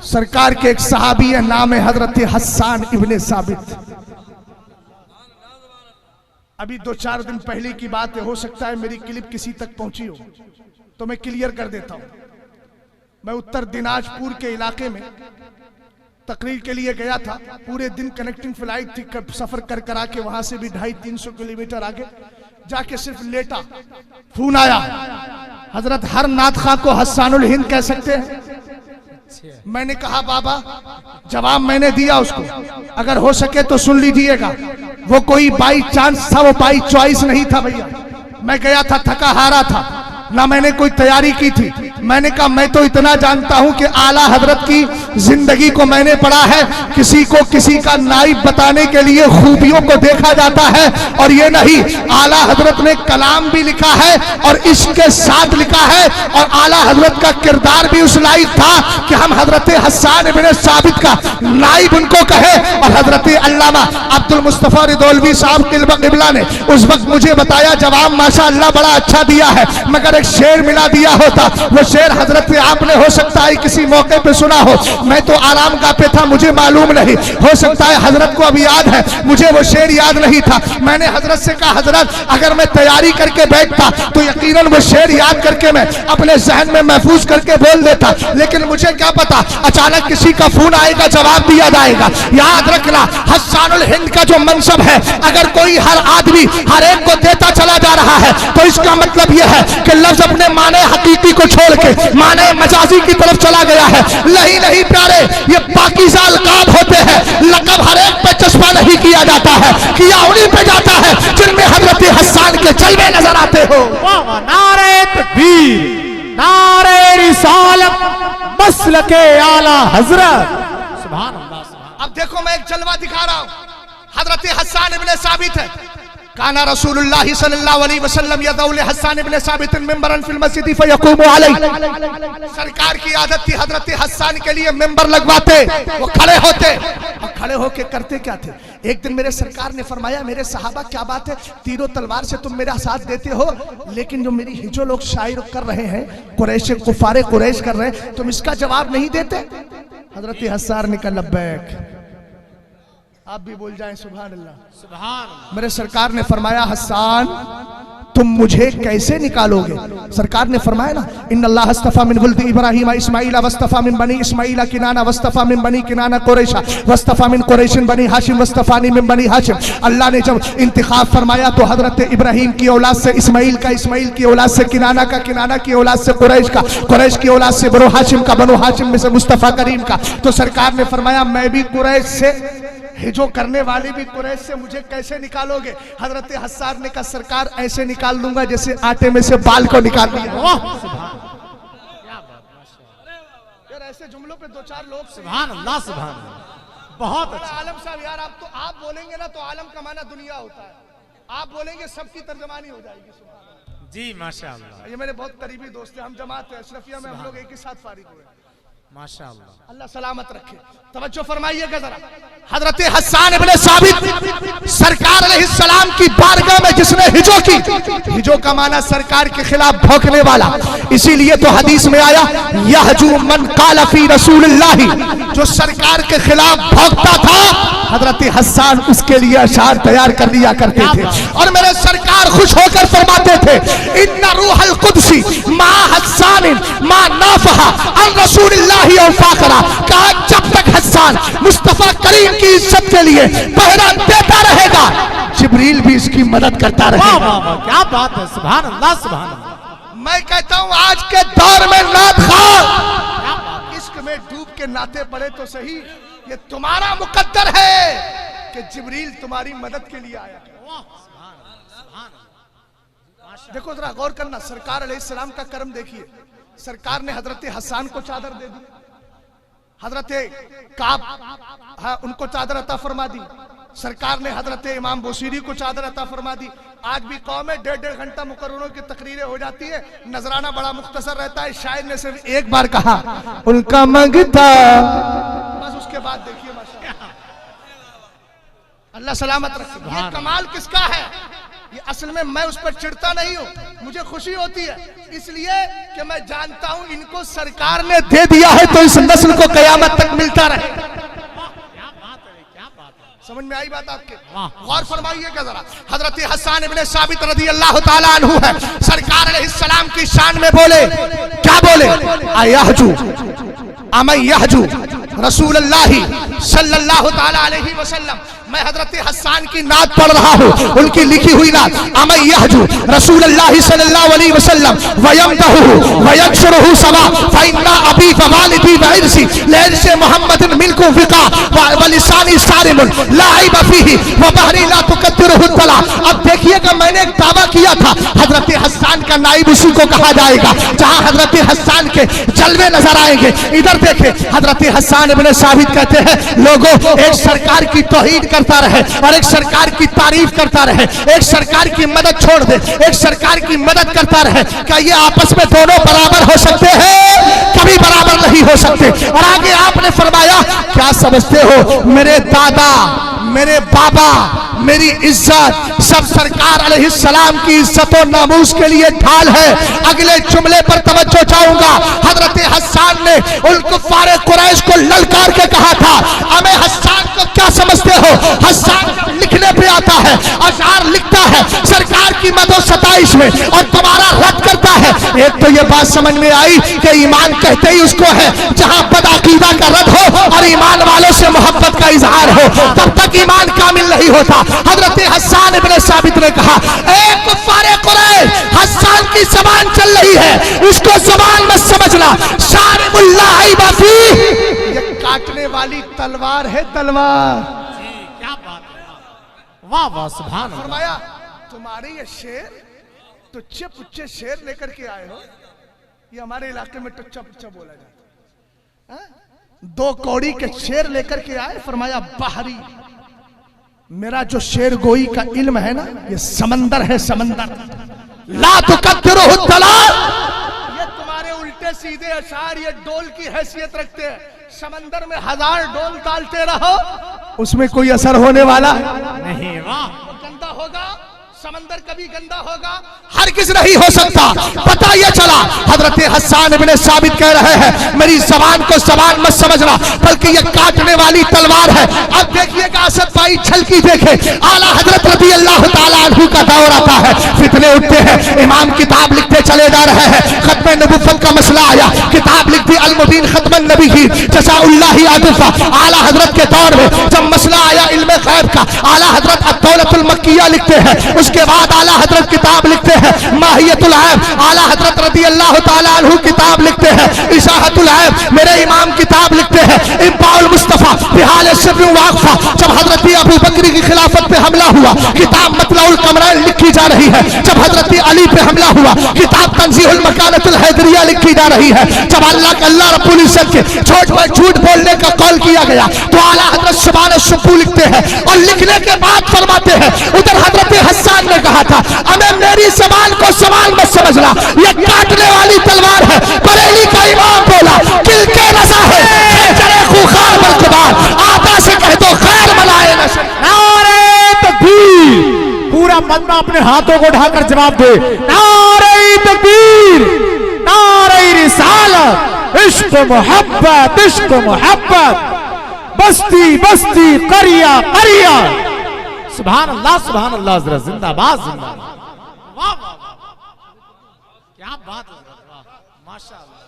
سرکار کے ایک صحابی ہے، نام ہے حضرت حسان ابن ثابت. ابھی 2-4 دن پہلے کی بات ہے، ہو سکتا ہے میری کلپ کسی تک پہنچی ہو تو میں کلیئر کر دیتا ہوں. میں اتر دیناج پور کے علاقے میں تقریر کے لیے گیا تھا. پورے دن کنیکٹنگ فلائٹ تھی، سفر کر کر آ کے وہاں سے بھی 250-300 کلومیٹر آگے جا کے صرف لیٹا. فون آیا، حضرت ہر نعت خواہ کو حسان الہند کہہ سکتے ہیں؟ میں نے کہا بابا، جواب میں نے دیا اس کو، اگر ہو سکے تو سن لیجئے گا. وہ کوئی بائی چانس تھا، وہ بائی چوائس نہیں تھا بھیا. میں گیا تھا، تھکا ہارا تھا، نہ میں نے کوئی تیاری کی تھی. میں نے کہا میں تو اتنا جانتا ہوں کہ اعلیٰ حضرت کی زندگی کو میں نے پڑھا ہے، کسی کو کسی کا نائب بتانے کے لیے خوبیوں کو دیکھا جاتا ہے، اور یہ نہیں، اعلیٰ حضرت نے کلام بھی لکھا ہے اور اس کے ساتھ لکھا ہے، اور اعلیٰ حضرت کا کردار بھی اس لائق تھا کہ ہم حضرت حسان ابن ثابت کا نائب ان کو کہے. اور حضرت علامہ عبد المصطفیٰ رضولوی صاحب قبلہ نے اس وقت مجھے بتایا، جواب ماشاءاللہ بڑا اچھا دیا ہے، مگر ایک شعر ملا دیا ہوتا. وہ شعر حضرت آپ نے ہو سکتا ہے کسی موقع پہ سنا ہو، میں تو آرام گاہ پہ تھا، مجھے معلوم نہیں. ہو سکتا ہے حضرت کو ابھی یاد ہے، مجھے وہ شعر یاد نہیں تھا. میں نے حضرت سے کہا حضرت اگر میں تیاری کر کے بیٹھتا تو یقیناً وہ شعر یاد کر کے میں اپنے ذہن میں محفوظ کر کے بول دیتا، لیکن مجھے کیا پتا اچانک کسی کا فون آئے گا، جواب دیا جائے گا. یاد رکھنا حسان الہند کا جو منصب ہے، اگر کوئی ہر آدمی ہر ایک کو دیتا چلا جا رہا ہے تو اس کا مطلب یہ ہے کہ لفظ اپنے معنی حقیقی کو چھوڑ کے معنی مجازی کی طرف چلا گیا ہے. نہیں پیارے، یہ پاکیزہ القاب ہوتے ہیں، لقب ہر ایک پہ چسپاں نہیں کیا جاتا ہے، کیا انہی پہ جاتا ہے جن میں حضرت حسان کے جلوے نظر آتے ہو. نعرہ تکبیر، نعرہ رسالت، مسلک اعلیٰ حضرت. سبحان اللہ. اب دیکھو میں ایک جلوہ دکھا رہا ہوں. حضرت حسان ابن ثابت ہے، کانا رسول اللہ صلی اللہ علیہ وسلم یدعو لحسان ابن ثابت ممبرا فی المسجد فیقوم علیہ. سرکار کی عادت تھی حضرت حسان کے لیے ممبر لگواتے، وہ کھڑے ہوتے، اور کھڑے ہو کے کرتے کیا تھے. ایک دن میرے سرکار نے فرمایا، میرے صحابہ کیا بات ہے، تیر و تلوار سے تم میرا ساتھ دیتے ہو، لیکن جو میری جو لوگ شاعر کر رہے ہیں، قریش کفار قریش کر رہے ہیں، تم اس کا جواب نہیں دیتے. حضرت حسان نے کہا لبیک. آپ بھی بول جائیں سبحان اللہ. سبحان اللہ. میرے سرکار نے فرمایا حسان تم مجھے کیسے نکالو گے. سرکار نے فرمایا نا، ان اللہ اصطفیٰ من ولد ابراہیم اسماعیل واصطفیٰ من بنی اسماعیل کنانہ واصطفیٰ من بنی کنانہ قریشہ واصطفیٰ من قریش بنی ہاشم واصطفانی من بنی ہاشم. اللہ نے جب انتخاب فرمایا تو حضرت ابراہیم کی اولاد سے اسماعیل کا، اسماعیل کی اولاد سے کنانہ کا، کنانہ کی اولاد سے قریش کا، قریش کی اولاد سے بنو ہاشم کا، بنو ہاشم میں سے مصطفیٰ کریم کا. تو سرکار نے فرمایا میں بھی قریش سے، جو کرنے والے بھی قریش سے، مجھے کیسے نکالو گے. حضرت حسان نے کہا سرکار ایسے نکال دوں گا جیسے آٹے میں سے بال کو نکال دیا. یار ایسے جملوں پہ 2-4 لوگ سبحان اللہ. سبحان اللہ. بہت اچھا. عالم صاحب یار آپ بولیں گے نا تو عالم کا معنی دنیا ہوتا ہے، آپ بولیں گے سب کی ترجمانی ہو جائے گی. جی ماشاءاللہ. یہ میرے بہت قریبی دوست ہیں، ہم جماعت ہے اشرفیہ میں، ہم لوگ ایک ہی ساتھ فارغ ہوئے. ماشاءاللہ. اللہ سلامت رکھے. توجہ فرمائیے گا ذرا. حضرت حسان ابن ثابت سرکار علیہ السلام کی بارگاہ میں جس نے ہجو کی، ہجو کا معنی سرکار کے خلاف بھونکنے والا، اسی لیے تو حدیث میں آیا یہجو من قال فی رسول اللہ، جو سرکار کے خلاف بھونکتا تھا حضرت حسان اس کے لیے اشعار تیار کر لیا کرتے تھے. اور میرے سرکار خوش ہو کر فرماتے تھے ان روح القدس ما حسان ما نافح عن رسول اللہ او فاخرہ. کہا جب تک حسان مصطفیٰ کریم کی عزت کے لیے پہرا دیتا رہے گا، جبریل بھی اس کی مدد کرتا رہے گا. کیا بات ہے. سبحان اللہ. سبحان اللہ. میں کہتا ہوں آج کے دور میں نعت خواہ عشق میں ڈوب کے نعتیں پڑھے تو صحیح، یہ تمہارا مقدر ہے کہ جبریل تمہاری مدد کے لیے آیا. دیکھو ذرا غور کرنا، سرکار علیہ السلام کا کرم دیکھیے. سرکار نے حضرت حسان کو چادر دے دی، حضرت کعب ان کو چادر عطا فرما دی، سرکار نے حضرت امام بوسیری کو چادر عطا فرما دی. آج بھی قوم میں 1.5 گھنٹہ مقرروں کی تقریریں ہو جاتی ہے، نذرانہ بڑا مختصر رہتا ہے. شاعر نے صرف ایک بار کہا ان کا منگتا، بس اس کے بعد دیکھیے ماشاءاللہ. اللہ سلامت رکھے. یہ کمال کس کا ہے؟ یہ اصل میں میں اس پر چڑھتا نہیں ہوں, مجھے خوشی ہوتی ہے اس لیے کہ میں جانتا ہوں ان کو سرکار نے دے دیا ہے تو اس نسل کو قیامت تک ملتا رہے. سمجھ میں آئی بات آپ کے؟ غور فرمائیے گا ذرا. حضرت حسان ابن ثابت رضی اللہ تعالیٰ عنہ ہے, سرکار علیہ السلام کی شان میں بولے, کیا بولے؟ ایہجو امن یہجو رسول اللہ صلی اللہ تعالیٰ علیہ وسلم. میں حضرت حسان کی نعت پڑھ رہا ہوں, ان کی لکھی ہوئی نعت. امن یہجو رسول اللہ صلی اللہ علیہ وسلم ویمدہو ویکشرہو سوا فإنا ابی فوالدی وعرسی لعرس محمد ملکو فقا ولسانی سارم لا عیب فیہ وبحری لا تقدرہ الطلا. اب دیکھئے کہ میں نے ایک دعویٰ کیا تھا, حضرت حسان کا نائب اسی کو کہا جائے گا جہاں حضرت حسان کے جلوے نظر آئیں گے. ادھر دیکھیں, حضرت حسان ابن ثابت کہتے ہیں لوگوں ایک سرکار کی توحید کرتا رہے اور ایک سرکار کی تعریف کرتا رہے, ایک سرکار کی مدد چھوڑ دے, ایک سرکار کی مدد کرتا رہے, کیا یہ آپس میں دونوں برابر ہو سکتے ہیں؟ کبھی برابر نہیں ہو سکتے. اور آگے آپ نے فرمایا کیا سمجھتے ہو میرے دادا, میرے بابا, میری عزت سب سرکار علیہ السلام کی عزت و ناموس کے لیے ڈھال ہے. اگلے جملے پر توجہ چاہوں گا. حضرت حسان نے ان کفار قریش کو للکار کے کہا تھا, ہمیں حسان کو کیا سمجھتے ہو؟ حسان لکھنے پہ آتا ہے, اشعار لکھتا ہے سرکار کی مدح و ستائش میں اور تمہارا رد کرتا ہے. ایک تو یہ بات سمجھ میں آئی کہ ایمان کہتے ہی اس کو ہے جہاں بدعقیدہ کا رد ہو اور ایمان والوں سے محبت کا اظہار ہو, تب تک ایمان کامل نہیں ہوتا. حضرت حسان ابن ثابت نے کہا اے کفار قریش, حسان کی زبان چل رہی ہے, اس کو زبان میں سمجھنا. شارب اللہ عیب فیہ, یہ کاٹنے والی تلوار ہے, تلوار. کیا بات ہے, واہ واہ سبحان اللہ. فرمایا تمہارے یہ شیر ٹچے پچے شیر لے کر کے آئے ہو, یہ ہمارے علاقے میں ٹچا پچا بولا جاتا ہے, دو کوڑی کے شیر لے کر کے آئے. فرمایا بحری, میرا جو شیر گوئی کا علم ہے نا یہ سمندر ہے, سمندر. لا تقدرہ الطلا, یہ تمہارے الٹے سیدھے اشعار یہ ڈول کی حیثیت رکھتے ہیں. سمندر میں 1000 ڈول ڈالتے رہو اس میں کوئی اثر ہونے والا نہیں. واہ, گندا ہوگا, سمندر کبھی گندا ہوگا ہرگز نہیں ہو سکتا. پتہ یہ چلا حضرت حسان ابن ثابت کہہ رہے ہیں میری زبان کو زبان مت سمجھنا بلکہ یہ کاٹنے والی تلوار ہے. اب دیکھیے کہ اسد بھائی چھلکی دیکھے, اعلیٰ حضرت رضی اللہ تعالیٰ عنہ کا دور آتا ہے, فتنے اٹھتے ہیں, امام کتاب لکھتے چلے جا رہے ہیں. ختم نبوت کا مسئلہ آیا, کتاب لکھ دی المبین ختم النبی جزا اللہ عاطفہ. اعلیٰ حضرت کے دور میں جب مسئلہ آیا علم غیب کا, اعلیٰ حضرت الدولۃ المکیہ لکھتے ہیں. اس کے بعد اعلیٰ حضرت کتاب لکھتے ہیں ماہیت العیب, اعلیٰ حضرت رضی اللہ تعالیٰ عنہ کتاب لکھتے ہیں اشاعت العیب, میرے امام کتاب لکھتے ہیں انباء المصطفیٰ بحال سر واقفہ. جب حضرت ابو بکر کی خلافت پہ حملہ ہوا کتاب مطلع القمرین لکھی جا رہی ہے. جب حضرت علی پہ حملہ ہوا کتاب تنزیہ المکانۃ الحیدریہ لکھی جا رہی ہے. جب اللہ رب العزت کے جھوٹ بولنے کا قول کیا گیا تو اعلیٰ حضرت شبان الشکوہ لکھتے ہیں اور لکھنے کے بعد فرماتے ہیں ادھر حضرت حسان نے کہا تھا ہمیں میری زبان کو زبان مت سمجھنا, یہ کاٹنے والی تلوار ہے. بریلی کا امام بولا کل کے رضا ہے خنجر خوخار بالقبار, آتا سے کہہ دو خیر ملائے نہ شر. نعرہ تکبیر, پورا مجمع اپنے ہاتھوں کو اٹھا کر جواب دے. نعرہ تکبیر, نعرہ رسالت, عشق محبت, عشق محبت, بستی بستی, قریہ قریہ. سبحان اللہ سبحان اللہ, ذرا زندہ باد زندہ باد. واہ واہ, کیا بات ہے, ماشاءاللہ.